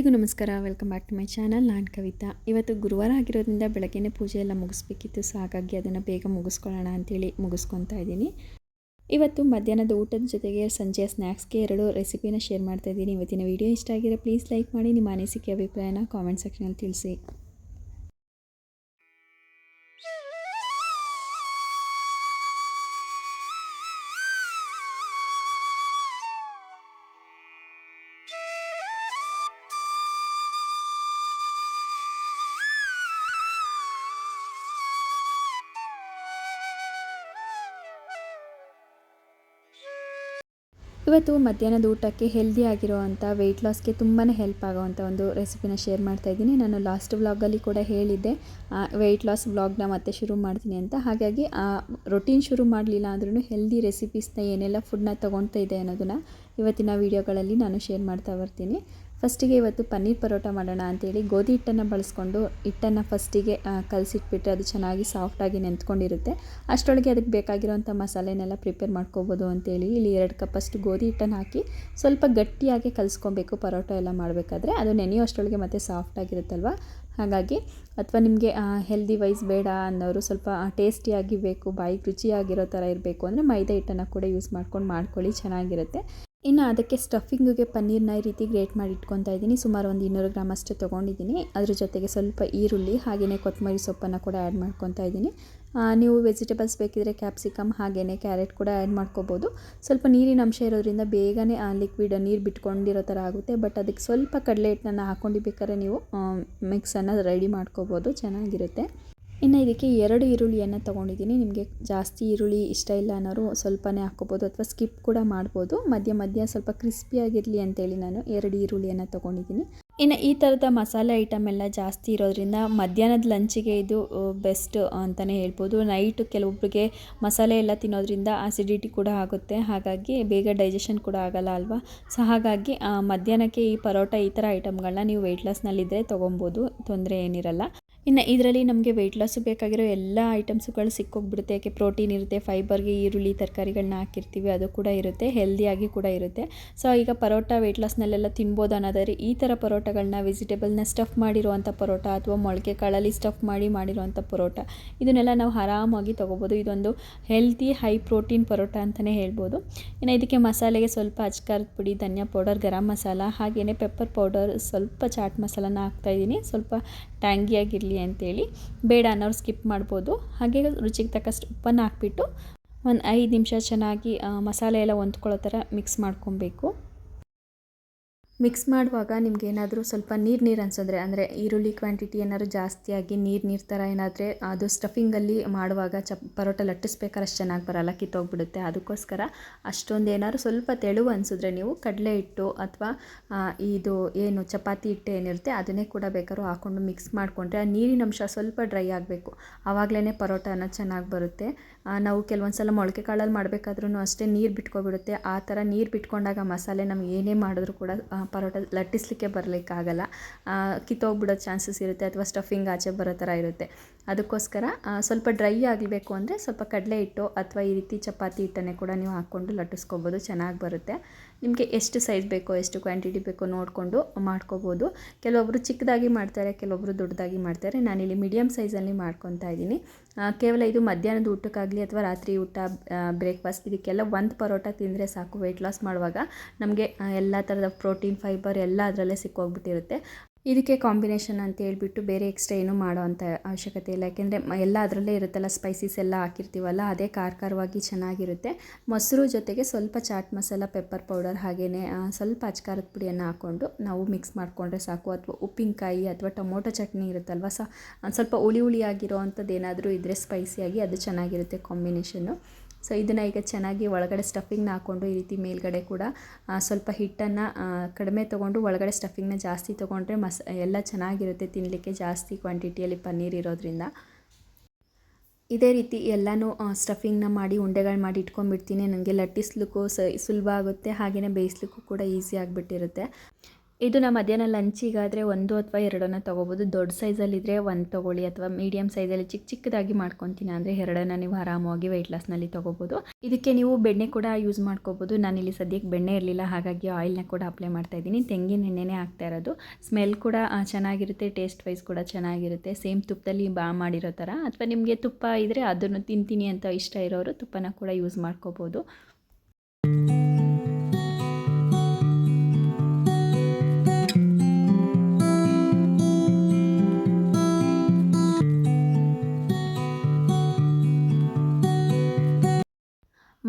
ಎಲ್ರಿಗೂ ನಮಸ್ಕಾರ. Welcome back to my channel. ನಾನು ಕವಿತಾ. ಇವತ್ತು ಗುರುವಾರ ಆಗಿರೋದ್ರಿಂದ ಬೆಳಗ್ಗೆನೇ ಪೂಜೆ ಎಲ್ಲ ಮುಗಿಸ್ಬೇಕಿತ್ತು. ಸೊ ಹಾಗಾಗಿ ಅದನ್ನು ಬೇಗ ಮುಗಿಸ್ಕೊಳ್ಳೋಣ ಅಂತೇಳಿ ಮುಗಿಸ್ಕೊತಾ ಇದ್ದೀನಿ. ಇವತ್ತು ಮಧ್ಯಾಹ್ನದ ಊಟದ ಜೊತೆಗೆ ಸಂಜೆಯ ಸ್ನ್ಯಾಕ್ಸ್ಗೆ 2 ರೆಸಿಪಿನ ಶೇರ್ ಮಾಡ್ತಾ ಇದ್ದೀನಿ. ಇವತ್ತಿನ ವಿಡಿಯೋ ಇಷ್ಟ ಆಗಿರೋ ಪ್ಲೀಸ್ ಲೈಕ್ ಮಾಡಿ, ನಿಮ್ಮ ಅನಿಸಿಕೆ ಅಭಿಪ್ರಾಯನ ಕಾಮೆಂಟ್ ಸೆಕ್ಷನಲ್ಲಿ ತಿಳಿಸಿ. ಇವತ್ತು ಮಧ್ಯಾಹ್ನದ ಊಟಕ್ಕೆ ಹೆಲ್ದಿ ಆಗಿರೋವಂಥ ವೆಯ್ಟ್ ಲಾಸ್ಗೆ ತುಂಬಾ ಹೆಲ್ಪ್ ಆಗೋವಂಥ ಒಂದು ರೆಸಿಪಿನ ಶೇರ್ ಮಾಡ್ತಾ ಇದ್ದೀನಿ. ನಾನು ಲಾಸ್ಟ್ ವ್ಲಾಗಲ್ಲಿ ಕೂಡ ಹೇಳಿದ್ದೆ ವೆಯ್ಟ್ ಲಾಸ್ ವ್ಲಾಗ್ನ ಮತ್ತೆ ಶುರು ಮಾಡ್ತೀನಿ ಅಂತ. ಹಾಗಾಗಿ ರೊಟೀನ್ ಶುರು ಮಾಡಲಿಲ್ಲ ಅಂದ್ರೂ ಹೆಲ್ದಿ ರೆಸಿಪೀಸ್ನ ಏನೆಲ್ಲ ಫುಡ್ನ ತೊಗೊಳ್ತಾ ಇದೆ ಅನ್ನೋದನ್ನು ಇವತ್ತಿನ ವೀಡಿಯೋಗಳಲ್ಲಿ ನಾನು ಶೇರ್ ಮಾಡ್ತಾ ಬರ್ತೀನಿ. ಫಸ್ಟಿಗೆ ಇವತ್ತು ಪನ್ನೀರ್ ಪರೋಟ ಮಾಡೋಣ ಅಂಥೇಳಿ ಗೋಧಿ ಹಿಟ್ಟನ್ನು ಬಳಸ್ಕೊಂಡು ಹಿಟ್ಟನ್ನು ಫಸ್ಟಿಗೆ ಕಲಸಿಟ್ಬಿಟ್ರೆ ಅದು ಚೆನ್ನಾಗಿ ಸಾಫ್ಟಾಗಿ ನೆಂತ್ಕೊಂಡಿರುತ್ತೆ. ಅಷ್ಟರೊಳಗೆ ಅದಕ್ಕೆ ಬೇಕಾಗಿರೋಂಥ ಮಸಾಲೆನೆಲ್ಲ ಪ್ರಿಪೇರ್ ಮಾಡ್ಕೋಬೋದು ಅಂತೇಳಿ ಇಲ್ಲಿ 2 ಕಪ್ಪಷ್ಟು ಗೋಧಿ ಹಿಟ್ಟನ್ನು ಹಾಕಿ ಸ್ವಲ್ಪ ಗಟ್ಟಿಯಾಗಿ ಕಲಿಸ್ಕೊಬೇಕು. ಪರೋಟ ಎಲ್ಲ ಮಾಡಬೇಕಾದ್ರೆ ಅದು ನೆನೆಯೋ ಅಷ್ಟರೊಳಗೆ ಮತ್ತೆ ಸಾಫ್ಟಾಗಿರುತ್ತಲ್ವ. ಹಾಗಾಗಿ ಅಥವಾ ನಿಮಗೆ ಹೆಲ್ದಿ ವೈಸ್ ಬೇಡ ಅನ್ನೋರು ಸ್ವಲ್ಪ ಟೇಸ್ಟಿಯಾಗಿ ಬೇಕು, ಬಾಯಿಗೆ ರುಚಿಯಾಗಿರೋ ಥರ ಇರಬೇಕು ಅಂದರೆ ಮೈದಾ ಹಿಟ್ಟನ್ನು ಕೂಡ ಯೂಸ್ ಮಾಡ್ಕೊಳ್ಳಿ, ಚೆನ್ನಾಗಿರುತ್ತೆ. ಇನ್ನು ಅದಕ್ಕೆ ಸ್ಟಫಿಂಗಿಗೆ ಪನ್ನೀರ್ನ ಈ ರೀತಿ ಗ್ರೇಟ್ ಮಾಡಿ ಇಟ್ಕೊತಾ ಇದ್ದೀನಿ. ಸುಮಾರು ಒಂದು 200 ಗ್ರಾಮ್ ಅಷ್ಟು ತೊಗೊಂಡಿದ್ದೀನಿ. ಅದ್ರ ಜೊತೆಗೆ ಸ್ವಲ್ಪ ಈರುಳ್ಳಿ ಹಾಗೆಯೇ ಕೊತ್ತಂಬರಿ ಸೊಪ್ಪನ್ನು ಕೂಡ ಆ್ಯಡ್ ಮಾಡ್ಕೊತಾ ಇದ್ದೀನಿ. ನೀವು ವೆಜಿಟೇಬಲ್ಸ್ ಬೇಕಿದ್ರೆ ಕ್ಯಾಪ್ಸಿಕಮ್ ಹಾಗೆಯೇ ಕ್ಯಾರೆಟ್ ಕೂಡ ಆ್ಯಡ್ ಮಾಡ್ಕೋಬೋದು. ಸ್ವಲ್ಪ ನೀರಿನ ಅಂಶ ಇರೋದ್ರಿಂದ ಬೇಗನೆ ಲಿಕ್ವಿಡ್ ನೀರು ಬಿಟ್ಕೊಂಡಿರೋ ಥರ ಆಗುತ್ತೆ. ಬಟ್ ಅದಕ್ಕೆ ಸ್ವಲ್ಪ ಕಡಲೆ ಹಿಟ್ಟನ್ನು ಹಾಕ್ಕೊಂಡು ಬೇಕಾದ್ರೆ ನೀವು ಮಿಕ್ಸನ್ನು ರೆಡಿ ಮಾಡ್ಕೋಬೋದು, ಚೆನ್ನಾಗಿರುತ್ತೆ. ಇನ್ನು ಇದಕ್ಕೆ 2 ಈರುಳ್ಳಿಯನ್ನು ತೊಗೊಂಡಿದ್ದೀನಿ. ನಿಮಗೆ ಜಾಸ್ತಿ ಈರುಳ್ಳಿ ಇಷ್ಟ ಇಲ್ಲ ಅನ್ನೋರು ಸ್ವಲ್ಪನೇ ಹಾಕ್ಕೋಬೋದು ಅಥವಾ ಸ್ಕಿಪ್ ಕೂಡ ಮಾಡ್ಬೋದು. ಮಧ್ಯ ಸ್ವಲ್ಪ ಕ್ರಿಸ್ಪಿಯಾಗಿರಲಿ ಅಂತೇಳಿ ನಾನು 2 ಈರುಳ್ಳಿಯನ್ನು ತೊಗೊಂಡಿದ್ದೀನಿ. ಇನ್ನು ಈ ಥರದ ಮಸಾಲೆ ಐಟಮ್ ಎಲ್ಲ ಜಾಸ್ತಿ ಇರೋದ್ರಿಂದ ಮಧ್ಯಾಹ್ನದ ಲಂಚಿಗೆ ಇದು ಬೆಸ್ಟ್ ಅಂತಲೇ ಹೇಳ್ಬೋದು. ನೈಟು ಕೆಲವೊಬ್ಬರಿಗೆ ಮಸಾಲೆ ಎಲ್ಲ ತಿನ್ನೋದ್ರಿಂದ ಆಸಿಡಿಟಿ ಕೂಡ ಆಗುತ್ತೆ, ಹಾಗಾಗಿ ಬೇಗ ಡೈಜೆಷನ್ ಕೂಡ ಆಗಲ್ಲ ಅಲ್ವಾ. ಸೊ ಹಾಗಾಗಿ ಮಧ್ಯಾಹ್ನಕ್ಕೆ ಈ ಪರೋಟ ಈ ಥರ ಐಟಮ್ಗಳನ್ನ ನೀವು ವೆಯ್ಟ್ ಲಾಸ್ನಲ್ಲಿದ್ದರೆ ತೊಗೊಬೋದು, ತೊಂದರೆ ಏನಿರಲ್ಲ. ಇನ್ನು ಇದರಲ್ಲಿ ನಮಗೆ ವೆಯ್ಟ್ ಲಾಸು ಬೇಕಾಗಿರೋ ಎಲ್ಲ ಐಟಮ್ಸುಗಳು ಸಿಕ್ಕೋಗ್ಬಿಡುತ್ತೆ. ಯಾಕೆ ಪ್ರೋಟೀನ್ ಇರುತ್ತೆ, ಫೈಬರ್ಗೆ ಈರುಳ್ಳಿ ತರಕಾರಿಗಳನ್ನ ಹಾಕಿರ್ತೀವಿ, ಅದು ಕೂಡ ಇರುತ್ತೆ, ಹೆಲ್ದಿಯಾಗಿ ಕೂಡ ಇರುತ್ತೆ. ಸೊ ಈಗ ಪರೋಟ ವೆಯ್ಟ್ ಲಾಸ್ನಲ್ಲೆಲ್ಲ ತಿನ್ಬೋದು ಅನ್ನೋದಾದರೆ ಈ ಥರ ಪರೋಟಗಳನ್ನ ವೆಜಿಟೇಬಲ್ನ ಸ್ಟಫ್ ಮಾಡಿರುವಂಥ ಪರೋಟ ಅಥವಾ ಮೊಳಕೆ ಕಾಳಲ್ಲಿ ಸ್ಟಫ್ ಮಾಡಿರುವಂಥ ಪರೋಟ ಇದನ್ನೆಲ್ಲ ನಾವು ಆರಾಮಾಗಿ ತೊಗೋಬೋದು. ಇದೊಂದು ಹೆಲ್ದಿ ಹೈ ಪ್ರೋಟೀನ್ ಪರೋಟ ಅಂತಲೇ ಹೇಳ್ಬೋದು. ಇನ್ನು ಇದಕ್ಕೆ ಮಸಾಲೆಗೆ ಸ್ವಲ್ಪ ಅಚ್ಕಾರದ ಪುಡಿ, ಧನಿಯಾ ಪೌಡರ್, ಗರಂ ಮಸಾಲ ಹಾಗೆಯೇ ಪೆಪ್ಪರ್ ಪೌಡರ್, ಸ್ವಲ್ಪ ಚಾಟ್ ಮಸಾಲನ ಹಾಕ್ತಾಯಿದ್ದೀನಿ, ಸ್ವಲ್ಪ ಟ್ಯಾಂಗಿಯಾಗಿರಲಿ ಅಂತೇಳಿ. ಬೇಡ ಅನ್ನೋರು ಸ್ಕಿಪ್ ಮಾಡ್ಬೋದು. ಹಾಗೆ ರುಚಿಗೆ ತಕ್ಕಷ್ಟು ಉಪ್ಪನ್ನು ಹಾಕ್ಬಿಟ್ಟು ಒಂದು 5 ನಿಮಿಷ ಚೆನ್ನಾಗಿ ಮಸಾಲೆ ಎಲ್ಲ ಹೊಂದ್ಕೊಳ್ಳೋ ಥರ ಮಿಕ್ಸ್ ಮಾಡ್ಕೊಬೇಕು. ಮಿಕ್ಸ್ ಮಾಡುವಾಗ ನಿಮಗೇನಾದರೂ ಸ್ವಲ್ಪ ನೀರು ಅನಿಸಿದ್ರೆ, ಅಂದರೆ ಈರುಳ್ಳಿ ಕ್ವಾಂಟಿಟಿ ಏನಾದರೂ ಜಾಸ್ತಿಯಾಗಿ ನೀರು ಥರ ಏನಾದರೆ ಅದು ಸ್ಟಫಿಂಗಲ್ಲಿ ಮಾಡುವಾಗ ಪರೋಟ ಲಟ್ಟಿಸ್ಬೇಕಾದ್ರೆ ಅಷ್ಟು ಚೆನ್ನಾಗಿ ಬರೋಲ್ಲ, ಕಿತ್ತೋಗ್ಬಿಡುತ್ತೆ. ಅದಕ್ಕೋಸ್ಕರ ಅಷ್ಟೊಂದು ಏನಾದ್ರು ಸ್ವಲ್ಪ ತೆಳುವು ಅನಿಸಿದ್ರೆ ನೀವು ಕಡಲೆ ಹಿಟ್ಟು ಅಥವಾ ಇದು ಏನು ಚಪಾತಿ ಹಿಟ್ಟು ಏನಿರುತ್ತೆ ಅದನ್ನೇ ಕೂಡ ಬೇಕಾದ್ರೂ ಹಾಕ್ಕೊಂಡು ಮಿಕ್ಸ್ ಮಾಡಿಕೊಂಡ್ರೆ ಆ ನೀರಿನ ಅಂಶ ಸ್ವಲ್ಪ ಡ್ರೈ ಆಗಬೇಕು, ಆವಾಗಲೇ ಪರೋಟ ಅನ್ನೋದು ಚೆನ್ನಾಗಿ ಬರುತ್ತೆ. ನಾವು ಕೆಲವೊಂದು ಸಲ ಮೊಳಕೆ ಕಾಳಲ್ಲಿ ಮಾಡಬೇಕಾದ್ರೂ ಅಷ್ಟೇ ನೀರು ಬಿಟ್ಕೊಬಿಡುತ್ತೆ. ಆ ಥರ ನೀರು ಬಿಟ್ಕೊಂಡಾಗ ಮಸಾಲೆ ನಮ್ಗೆ ಏನೇ ಮಾಡಿದ್ರೂ ಕೂಡ ಪರೋಟ ಲಟ್ಟಿಸ್ಲಿಕ್ಕೆ ಬರಲಿಕ್ಕಾಗಲ್ಲ, ಕಿತ್ತೋಗ್ಬಿಡೋ ಚಾನ್ಸಸ್ ಇರುತ್ತೆ ಅಥವಾ ಸ್ಟಫಿಂಗ್ ಆಚೆ ಬರೋ ಥರ ಇರುತ್ತೆ. ಅದಕ್ಕೋಸ್ಕರ ಸ್ವಲ್ಪ ಡ್ರೈ ಆಗಬೇಕು ಅಂದರೆ ಸ್ವಲ್ಪ ಕಡಲೆ ಹಿಟ್ಟು ಅಥವಾ ಈ ರೀತಿ ಚಪಾತಿ ಹಿಟ್ಟನ್ನೇ ಕೂಡ ನೀವು ಹಾಕ್ಕೊಂಡು ಲಟ್ಟಿಸ್ಕೊಬೋದು, ಚೆನ್ನಾಗಿ ಬರುತ್ತೆ. ನಿಮಗೆ ಎಷ್ಟು ಸೈಜ್ ಬೇಕೋ, ಎಷ್ಟು ಕ್ವಾಂಟಿಟಿ ಬೇಕೋ ನೋಡಿಕೊಂಡು ಮಾಡ್ಕೋಬೋದು. ಕೆಲವೊಬ್ಬರು ಚಿಕ್ಕದಾಗಿ ಮಾಡ್ತಾರೆ, ಕೆಲವೊಬ್ಬರು ದೊಡ್ಡದಾಗಿ ಮಾಡ್ತಾರೆ. ನಾನಿಲ್ಲಿ ಮೀಡಿಯಮ್ ಸೈಜಲ್ಲಿ ಮಾಡ್ಕೊತಾ ಇದ್ದೀನಿ. ಕೇವಲ ಇದು ಮಧ್ಯಾಹ್ನದ ಊಟಕ್ಕಾಗಲಿ ಅಥವಾ ರಾತ್ರಿ ಊಟ, ಬ್ರೇಕ್ಫಾಸ್ಟ್ ಇದಕ್ಕೆಲ್ಲ ಒಂದು ಪರೋಟ ತಿಂದರೆ ಸಾಕು. ವೆಯ್ಟ್ ಲಾಸ್ ಮಾಡುವಾಗ ನಮಗೆ ಎಲ್ಲ ಥರದ ಪ್ರೋಟೀನ್, ಫೈಬರ್ ಎಲ್ಲ ಅದರಲ್ಲೇ ಸಿಕ್ಕೋಗ್ಬಿಟ್ಟಿರುತ್ತೆ. ಇದಕ್ಕೆ ಕಾಂಬಿನೇಷನ್ ಅಂತ ಹೇಳ್ಬಿಟ್ಟು ಬೇರೆ ಎಕ್ಸ್ಟ್ರಾ ಏನೂ ಮಾಡೋ ಅಂಥ ಅವಶ್ಯಕತೆ ಇಲ್ಲ. ಯಾಕೆಂದರೆ ಎಲ್ಲ ಅದರಲ್ಲೇ ಇರುತ್ತಲ್ಲ, ಸ್ಪೈಸಸ್ ಎಲ್ಲ ಹಾಕಿರ್ತೀವಲ್ಲ, ಅದೇ ಖಾರವಾಗಿ ಚೆನ್ನಾಗಿರುತ್ತೆ. ಮೊಸರು ಜೊತೆಗೆ ಸ್ವಲ್ಪ ಚಾಟ್ ಮಸಾಲ, ಪೆಪ್ಪರ್ ಪೌಡರ್ ಹಾಗೆಯೇ ಸ್ವಲ್ಪ ಅಚ್ಕಾರದ ಪುಡಿಯನ್ನು ಹಾಕ್ಕೊಂಡು ನಾವು ಮಿಕ್ಸ್ ಮಾಡಿಕೊಂಡ್ರೆ ಸಾಕು. ಅಥವಾ ಉಪ್ಪಿನಕಾಯಿ ಅಥವಾ ಟೊಮೊಟೊ ಚಟ್ನಿ ಇರುತ್ತಲ್ವ, ಸ್ವಲ್ಪ ಹುಳಿ ಆಗಿರೋ ಅಂಥದ್ದು ಏನಾದರೂ ಇದ್ದರೆ ಸ್ಪೈಸಿಯಾಗಿ ಅದು ಚೆನ್ನಾಗಿರುತ್ತೆ ಕಾಂಬಿನೇಷನ್ನು. ಸೊ ಇದನ್ನು ಈಗ ಚೆನ್ನಾಗಿ ಒಳಗಡೆ ಸ್ಟಫಿಂಗ್ನ ಹಾಕ್ಕೊಂಡು ಈ ರೀತಿ ಮೇಲ್ಗಡೆ ಕೂಡ ಸ್ವಲ್ಪ ಹಿಟ್ಟನ್ನು ಕಡಿಮೆ ತೊಗೊಂಡು ಒಳಗಡೆ ಸ್ಟಫಿಂಗ್ನ ಜಾಸ್ತಿ ತೊಗೊಂಡ್ರೆ ಎಲ್ಲ ಚೆನ್ನಾಗಿರುತ್ತೆ ತಿನ್ನಲಿಕ್ಕೆ, ಜಾಸ್ತಿ ಕ್ವಾಂಟಿಟಿಯಲ್ಲಿ ಪನ್ನೀರ್ ಇರೋದ್ರಿಂದ. ಇದೇ ರೀತಿ ಎಲ್ಲನೂ ಸ್ಟಫಿಂಗ್ನ ಮಾಡಿ ಉಂಡೆಗಳು ಮಾಡಿ ಇಟ್ಕೊಂಡ್ಬಿಡ್ತೀನಿ. ನನಗೆ ಲಟ್ಟಿಸ್ಲಿಕ್ಕೂ ಸುಲಭ ಆಗುತ್ತೆ, ಹಾಗೆಯೇ ಬೇಯಿಸ್ಲಿಕ್ಕೂ ಕೂಡ ಈಸಿ ಆಗಿಬಿಟ್ಟಿರುತ್ತೆ. ಇದನ್ನ ಮಧ್ಯಾಹ್ನ ಲಂಚಿಗಾದರೆ 1 ಅಥವಾ 2 ತೊಗೋಬೋದು. ದೊಡ್ಡ ಸೈಜಲ್ಲಿದ್ದರೆ 1 ತೊಗೊಳ್ಳಿ, ಅಥವಾ ಮೀಡಿಯಮ್ ಸೈಜಲ್ಲಿ ಚಿಕ್ಕದಾಗಿ ಮಾಡ್ಕೊತೀನಿ ಅಂದರೆ 2 ನೀವು ಆರಾಮಾಗಿ ವೆಯ್ಟ್ ಲಾಸ್ನಲ್ಲಿ ತೊಗೋಬೋದು. ಇದಕ್ಕೆ ನೀವು ಬೆಣ್ಣೆ ಕೂಡ ಯೂಸ್ ಮಾಡ್ಕೋಬೋದು. ನಾನಿಲ್ಲಿ ಸದ್ಯಕ್ಕೆ ಬೆಣ್ಣೆ ಇರಲಿಲ್ಲ, ಹಾಗಾಗಿ ಆಯಿಲ್ನ ಕೂಡ ಅಪ್ಲೈ ಮಾಡ್ತಾಯಿದ್ದೀನಿ. ತೆಂಗಿನ ಎಣ್ಣೆನೇ ಹಾಕ್ತಾ ಇರೋದು. ಸ್ಮೆಲ್ ಕೂಡ ಚೆನ್ನಾಗಿರುತ್ತೆ, ಟೇಸ್ಟ್ ವೈಸ್ ಕೂಡ ಚೆನ್ನಾಗಿರುತ್ತೆ. ಸೇಮ್ ತುಪ್ಪದಲ್ಲಿ ಮಾಡಿರೋ ಥರ. ಅಥವಾ ನಿಮಗೆ ತುಪ್ಪ ಇದ್ದರೆ ಅದನ್ನು ತಿಂತೀನಿ ಅಂತ ಇಷ್ಟ ಇರೋರು ತುಪ್ಪನ ಕೂಡ ಯೂಸ್ ಮಾಡ್ಕೋಬೋದು.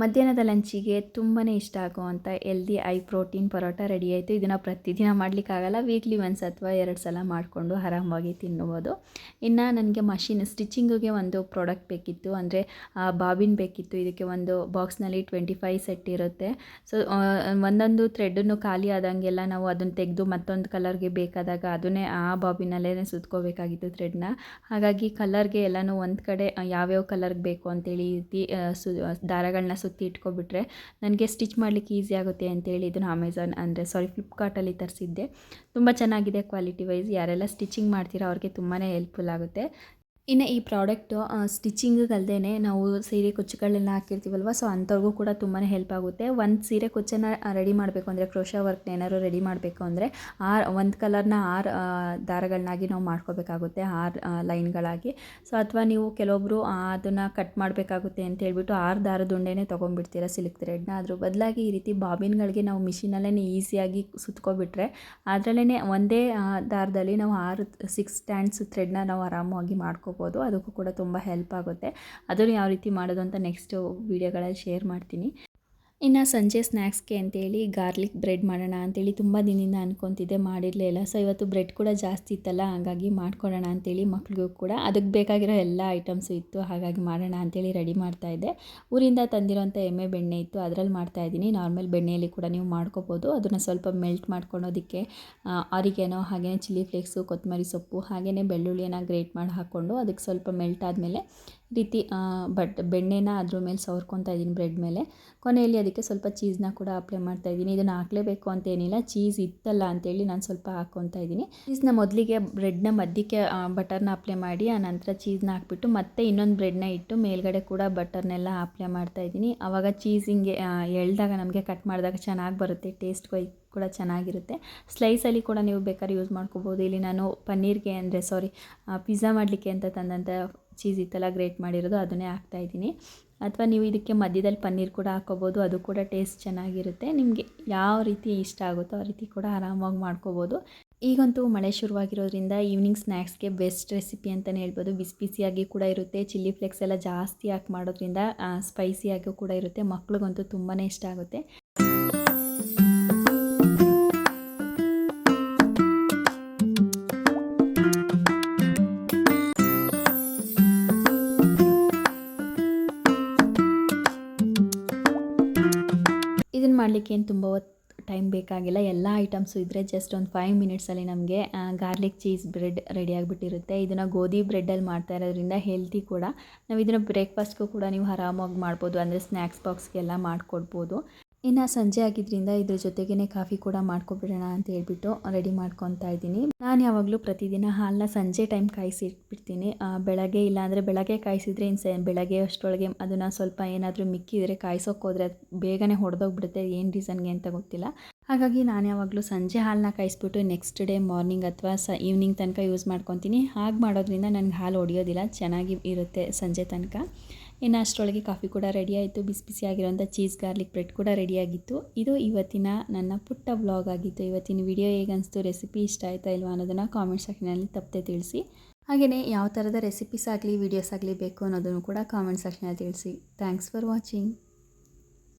ಮಧ್ಯಾಹ್ನದ ಲಂಚಿಗೆ ತುಂಬಾ ಇಷ್ಟ ಆಗುವಂಥ healthy high protein parotta ready ಆಯಿತು. ಇದನ್ನು ಪ್ರತಿದಿನ ಮಾಡಲಿಕ್ಕಾಗಲ್ಲ, ವೀಕ್ಲಿ ಒನ್ಸ್ ಅಥವಾ 2 ಸಲ ಮಾಡಿಕೊಂಡು ಆರಾಮಾಗಿ ತಿನ್ನುವುದು. ಇನ್ನು ನನಗೆ ಸ್ಟಿಚಿಂಗಿಗೆ ಒಂದು ಪ್ರಾಡಕ್ಟ್ ಬೇಕಿತ್ತು, ಅಂದರೆ ಬಾಬಿನ್ ಬೇಕಿತ್ತು. ಇದಕ್ಕೆ ಒಂದು ಬಾಕ್ಸ್ನಲ್ಲಿ 25 ಸೆಟ್ ಇರುತ್ತೆ. ಸೊ ಒಂದೊಂದು ಥ್ರೆಡನ್ನು ಖಾಲಿ ಆದಂಗೆಲ್ಲ ನಾವು ಅದನ್ನು ತೆಗೆದು ಮತ್ತೊಂದು ಕಲರ್ಗೆ ಬೇಕಾದಾಗ ಅದನ್ನೇ ಆ ಬಾಬಿನಲ್ಲೇ ಸುತ್ಕೋಬೇಕಾಗಿತ್ತು ಥ್ರೆಡ್ನ. ಹಾಗಾಗಿ ಕಲರ್ಗೆ ಎಲ್ಲನೂ ಒಂದು ಕಡೆ ಯಾವ್ಯಾವ ಕಲರ್ಗೆ ಬೇಕು ಅಂತೇಳಿ ದಾರಗಳನ್ನ ಸುತ್ತಿ ಇಟ್ಕೊಬಿಟ್ರೆ ನನಗೆ ಸ್ಟಿಚ್ ಮಾಡಲಿಕ್ಕೆ ಈಸಿ ಆಗುತ್ತೆ ಅಂತೇಳಿ ಇದನ್ನು ಫ್ಲಿಪ್ಕಾರ್ಟಲ್ಲಿ ತರಿಸಿದ್ದೆ. ತುಂಬ ಚೆನ್ನಾಗಿದೆ ಕ್ವಾಲಿಟಿ ವೈಸ್. ಯಾರೆಲ್ಲ ಸ್ಟಿಚಿಂಗ್ ಮಾಡ್ತೀರೋ ಅವ್ರಿಗೆ ತುಂಬಾ ಹೆಲ್ಪ್ಫುಲ್ ಆಗುತ್ತೆ. ಇನ್ನು ಈ ಪ್ರಾಡಕ್ಟು ಸ್ಟಿಚಿಂಗಿಗಲ್ಲದೇ ನಾವು ಸೀರೆ ಕುಚ್ಚುಗಳೆಲ್ಲ ಹಾಕಿರ್ತೀವಲ್ವ, ಸೊ ಅಂಥವ್ರಿಗೂ ಕೂಡ ತುಂಬಾ ಹೆಲ್ಪ್ ಆಗುತ್ತೆ. ಒಂದು ಸೀರೆ ಕುಚ್ಚನ್ನು ರೆಡಿ ಮಾಡಬೇಕು ಅಂದರೆ, ಕ್ರೋಶಾ ವರ್ಕ್ನ ಏನಾದ್ರು ರೆಡಿ ಮಾಡಬೇಕು ಅಂದರೆ ಒಂದು ಕಲರ್ನ 6 ದಾರಗಳನ್ನಾಗಿ ನಾವು ಮಾಡ್ಕೋಬೇಕಾಗುತ್ತೆ, 6 ಲೈನ್ಗಳಾಗಿ. ಸೊ ಅಥವಾ ನೀವು ಕೆಲವೊಬ್ಬರು ಅದನ್ನು ಕಟ್ ಮಾಡಬೇಕಾಗುತ್ತೆ ಅಂತ ಹೇಳ್ಬಿಟ್ಟು 6 ದಾರದ ಉಂಡೆನೇ ತೊಗೊಂಡ್ಬಿಡ್ತೀರ ಸಿಲ್ಕ್ ಥ್ರೆಡ್ನ. ಅದ್ರ ಬದಲಾಗಿ ಈ ರೀತಿ ಬಾಬಿನ್ಗಳಿಗೆ ನಾವು ಮಿಷಿನಲ್ಲೇ ಈಸಿಯಾಗಿ ಸುತ್ಕೊಬಿಟ್ರೆ ಅದರಲ್ಲೇ ಒಂದೇ ದಾರದಲ್ಲಿ ನಾವು 6 ಸ್ಟ್ಯಾಂಡ್ಸ್ ಥ್ರೆಡ್ನ ನಾವು ಆರಾಮಾಗಿ ಮಾಡ್ಕೋಬೋದು. ಅದಕ್ಕೂ ಕೂಡ ತುಂಬ ಹೆಲ್ಪ್ ಆಗುತ್ತೆ. ಅದನ್ನು ಯಾವ ರೀತಿ ಮಾಡೋದು ಅಂತ ನೆಕ್ಸ್ಟ್ ವೀಡಿಯೋಗಳಲ್ಲಿ ಶೇರ್ ಮಾಡ್ತೀನಿ. ಇನ್ನು ಸಂಜೆ ಸ್ನ್ಯಾಕ್ಸ್ಗೆ ಅಂತೇಳಿ ಗಾರ್ಲಿಕ್ ಬ್ರೆಡ್ ಮಾಡೋಣ ಅಂತೇಳಿ ತುಂಬ ದಿನದಿಂದ ಅನ್ಕೊತಿದ್ದೆ, ಮಾಡಿರಲಿಲ್ಲ. ಸೊ ಇವತ್ತು ಬ್ರೆಡ್ ಕೂಡ ಜಾಸ್ತಿ ಇತ್ತಲ್ಲ, ಹಾಗಾಗಿ ಮಾಡ್ಕೊಡೋಣ ಅಂತೇಳಿ ಮಕ್ಳಿಗೂ ಕೂಡ ಅದಕ್ಕೆ ಬೇಕಾಗಿರೋ ಎಲ್ಲ ಐಟಮ್ಸು ಇತ್ತು, ಹಾಗಾಗಿ ಮಾಡೋಣ ಅಂತೇಳಿ ರೆಡಿ ಮಾಡ್ತಾಯಿದ್ದೆ. ಊರಿಂದ ತಂದಿರೋಂಥ ಎಮ್ಮೆ ಬೆಣ್ಣೆ ಇತ್ತು, ಅದರಲ್ಲಿ ಮಾಡ್ತಾಯಿದ್ದೀನಿ. ನಾರ್ಮಲ್ ಬೆಣ್ಣೆಯಲ್ಲಿ ಕೂಡ ನೀವು ಮಾಡ್ಕೋಬೋದು. ಅದನ್ನು ಸ್ವಲ್ಪ ಮೆಲ್ಟ್ ಮಾಡ್ಕೊಳೋದಕ್ಕೆ ಆರಿಗೆನೋ, ಹಾಗೆಯೇ ಚಿಲ್ಲಿ ಫ್ಲೇಕ್ಸು, ಕೊತ್ತಂಬರಿ ಸೊಪ್ಪು, ಹಾಗೆಯೇ ಬೆಳ್ಳುಳ್ಳಿಯನ್ನು ಗ್ರೇಟ್ ಮಾಡಿ ಹಾಕ್ಕೊಂಡು ಅದಕ್ಕೆ ಸ್ವಲ್ಪ ಮೆಲ್ಟ್ ಆದಮೇಲೆ ರೀತಿ ಬೆಣ್ಣೆನ ಅದ್ರ ಮೇಲೆ ಸವರ್ಕೊತಾ ಇದ್ದೀನಿ ಬ್ರೆಡ್ ಮೇಲೆ. ಕೊನೆಯಲ್ಲಿ ಅದಕ್ಕೆ ಸ್ವಲ್ಪ ಚೀಸ್ನ ಕೂಡ ಅಪ್ಲೈ ಮಾಡ್ತಾ ಇದ್ದೀನಿ. ಇದನ್ನು ಹಾಕಲೇಬೇಕು ಅಂತೇನಿಲ್ಲ, ಚೀಸ್ ಇತ್ತಲ್ಲ ಅಂತೇಳಿ ನಾನು ಸ್ವಲ್ಪ ಹಾಕ್ಕೊತಾ ಇದ್ದೀನಿ. ಚೀಸ್ನ ಮೊದಲಿಗೆ ಬ್ರೆಡ್ನ ಮಧ್ಯಕ್ಕೆ ಬಟರ್ನ ಅಪ್ಲೈ ಮಾಡಿ, ಆ ನಂತರ ಚೀಸ್ನ ಹಾಕ್ಬಿಟ್ಟು ಮತ್ತೆ ಇನ್ನೊಂದು ಬ್ರೆಡ್ನ ಇಟ್ಟು ಮೇಲ್ಗಡೆ ಕೂಡ ಬಟರ್ನೆಲ್ಲ ಅಪ್ಲೈ ಮಾಡ್ತಾ ಇದ್ದೀನಿ. ಆವಾಗ ಚೀಸ್ ಹಿಂಗೆ ಎಳ್ದಾಗ ನಮಗೆ ಕಟ್ ಮಾಡಿದಾಗ ಚೆನ್ನಾಗಿ ಬರುತ್ತೆ, ಟೇಸ್ಟ್ ಕೂಡ ಚೆನ್ನಾಗಿರುತ್ತೆ. ಸ್ಲೈಸಲ್ಲಿ ಕೂಡ ನೀವು ಬೇಕಾದ್ರೆ ಯೂಸ್ ಮಾಡ್ಕೋಬೋದು. ಇಲ್ಲಿ ನಾನು ಪನ್ನೀರ್ಗೆ ಪಿಜ್ಜಾ ಮಾಡಲಿಕ್ಕೆ ಅಂತ ತಂದಂಥ ಚೀಸ್ ಇತ್ತಲ್ಲ ಗ್ರೇಟ್ ಮಾಡಿರೋದು, ಅದನ್ನೇ ಹಾಕ್ತಾಯಿದ್ದೀನಿ. ಅಥವಾ ನೀವು ಇದಕ್ಕೆ ಮಧ್ಯದಲ್ಲಿ ಪನ್ನೀರ್ ಕೂಡ ಹಾಕ್ಕೋಬೋದು, ಅದು ಕೂಡ ಟೇಸ್ಟ್ ಚೆನ್ನಾಗಿರುತ್ತೆ. ನಿಮಗೆ ಯಾವ ರೀತಿ ಇಷ್ಟ ಆಗುತ್ತೋ ಆ ರೀತಿ ಕೂಡ ಆರಾಮಾಗಿ ಮಾಡ್ಕೋಬೋದು. ಈಗಂತೂ ಮಳೆ ಶುರುವಾಗಿರೋದ್ರಿಂದ ಈವ್ನಿಂಗ್ ಸ್ನ್ಯಾಕ್ಸ್ಗೆ ಬೆಸ್ಟ್ ರೆಸಿಪಿ ಅಂತಲೇ ಹೇಳ್ಬೋದು. ಬಿಸಿ ಬಿಸಿಯಾಗಿ ಕೂಡ ಇರುತ್ತೆ, ಚಿಲ್ಲಿ ಫ್ಲೇಕ್ಸ್ ಎಲ್ಲ ಜಾಸ್ತಿ ಹಾಕಿ ಮಾಡೋದ್ರಿಂದ ಸ್ಪೈಸಿಯಾಗೂ ಕೂಡ ಇರುತ್ತೆ. ಮಕ್ಳಿಗಂತೂ ತುಂಬಾ ಇಷ್ಟ ಆಗುತ್ತೆ. ಇದನ್ನು ಮಾಡಲಿಕ್ಕೆ ಏನು ತುಂಬ ಟೈಮ್ ಬೇಕಾಗಿಲ್ಲ. ಎಲ್ಲ ಐಟಮ್ಸು ಇದ್ದರೆ ಜಸ್ಟ್ ಒಂದು 5 ಮಿನಿಟ್ಸಲ್ಲಿ ನಮಗೆ ಗಾರ್ಲಿಕ್ ಚೀಸ್ ಬ್ರೆಡ್ ರೆಡಿ ಆಗಿಬಿಟ್ಟಿರುತ್ತೆ. ಇದನ್ನು ಗೋಧಿ ಬ್ರೆಡ್ಡಲ್ಲಿ ಮಾಡ್ತಾ ಇರೋದ್ರಿಂದ ಹೆಲ್ತಿ ಕೂಡ. ನಾವು ಇದನ್ನು ಬ್ರೇಕ್ಫಾಸ್ಟ್ಗೂ ಕೂಡ ನೀವು ಆರಾಮಾಗಿ ಮಾಡ್ಬೋದು, ಅಂದರೆ ಸ್ನ್ಯಾಕ್ಸ್ ಬಾಕ್ಸ್ಗೆಲ್ಲ ಮಾಡಿಕೊಡ್ಬೋದು. ಇನ್ನು ಸಂಜೆ ಆಗಿದ್ದರಿಂದ ಇದ್ರ ಜೊತೆಗೇ ಕಾಫಿ ಕೂಡ ಮಾಡ್ಕೊಬಿಡೋಣ ಅಂತ ಹೇಳ್ಬಿಟ್ಟು ರೆಡಿ ಮಾಡ್ಕೊತಾ ಇದ್ದೀನಿ. ನಾನು ಯಾವಾಗಲೂ ಪ್ರತಿದಿನ ಹಾಲನ್ನ ಸಂಜೆ ಟೈಮ್ ಕಾಯಿಸಿ ಇಟ್ಬಿಡ್ತೀನಿ. ಬೆಳಗ್ಗೆ ಇಲ್ಲಾಂದರೆ ಬೆಳಗ್ಗೆ ಕಾಯಿಸಿದ್ರೆ ಬೆಳಗ್ಗೆ ಅಷ್ಟರೊಳಗೆ ಅದನ್ನು ಸ್ವಲ್ಪ ಏನಾದರೂ ಮಿಕ್ಕಿದರೆ ಕಾಯಿಸೋಕೆ ಹೋದರೆ ಅದು ಬೇಗನೆ ಹೊಡೆದೋಗ್ಬಿಡುತ್ತೆ, ಏನು ರೀಸನ್ಗೆ ಅಂತ ಗೊತ್ತಿಲ್ಲ. ಹಾಗಾಗಿ ನಾನು ಯಾವಾಗಲೂ ಸಂಜೆ ಹಾಲನ್ನ ಕಾಯಿಸ್ಬಿಟ್ಟು ನೆಕ್ಸ್ಟ್ ಡೇ ಮಾರ್ನಿಂಗ್ ಅಥವಾ ಈವ್ನಿಂಗ್ ತನಕ ಯೂಸ್ ಮಾಡ್ಕೊತೀನಿ. ಹಾಗೆ ಮಾಡೋದ್ರಿಂದ ನನಗೆ ಹಾಲು ಹೊಡೆಯೋದಿಲ್ಲ, ಚೆನ್ನಾಗಿ ಇರುತ್ತೆ ಸಂಜೆ ತನಕ. ಇನ್ನು ಅಷ್ಟರೊಳಗೆ ಕಾಫಿ ಕೂಡ ರೆಡಿ ಆಯಿತು, ಬಿಸಿ ಬಿಸಿಯಾಗಿರೋಂಥ ಚೀಸ್ ಗಾರ್ಲಿಕ್ ಬ್ರೆಡ್ ಕೂಡ ರೆಡಿಯಾಗಿತ್ತು. ಇದು ಇವತ್ತಿನ ನನ್ನ ಪುಟ್ಟ ವ್ಲಾಗ್ ಆಗಿತ್ತು. ಇವತ್ತಿನ ವಿಡಿಯೋ ಹೇಗೆ ಅನಿಸ್ತು, ರೆಸಿಪಿ ಇಷ್ಟ ಆಯಿತಾ ಇಲ್ವಾ ಅನ್ನೋದನ್ನು ಕಾಮೆಂಟ್ ಸೆಕ್ಷನಲ್ಲಿ ತಪ್ಪದೆ ತಿಳಿಸಿ. ಹಾಗೆಯೇ ಯಾವ ಥರದ ರೆಸಿಪೀಸ್ ಆಗಲಿ, ವೀಡಿಯೋಸ್ ಆಗಲಿ ಬೇಕು ಅನ್ನೋದನ್ನು ಕೂಡ ಕಾಮೆಂಟ್ ಸೆಕ್ಷನಲ್ಲಿ ತಿಳಿಸಿ. Thanks for watching.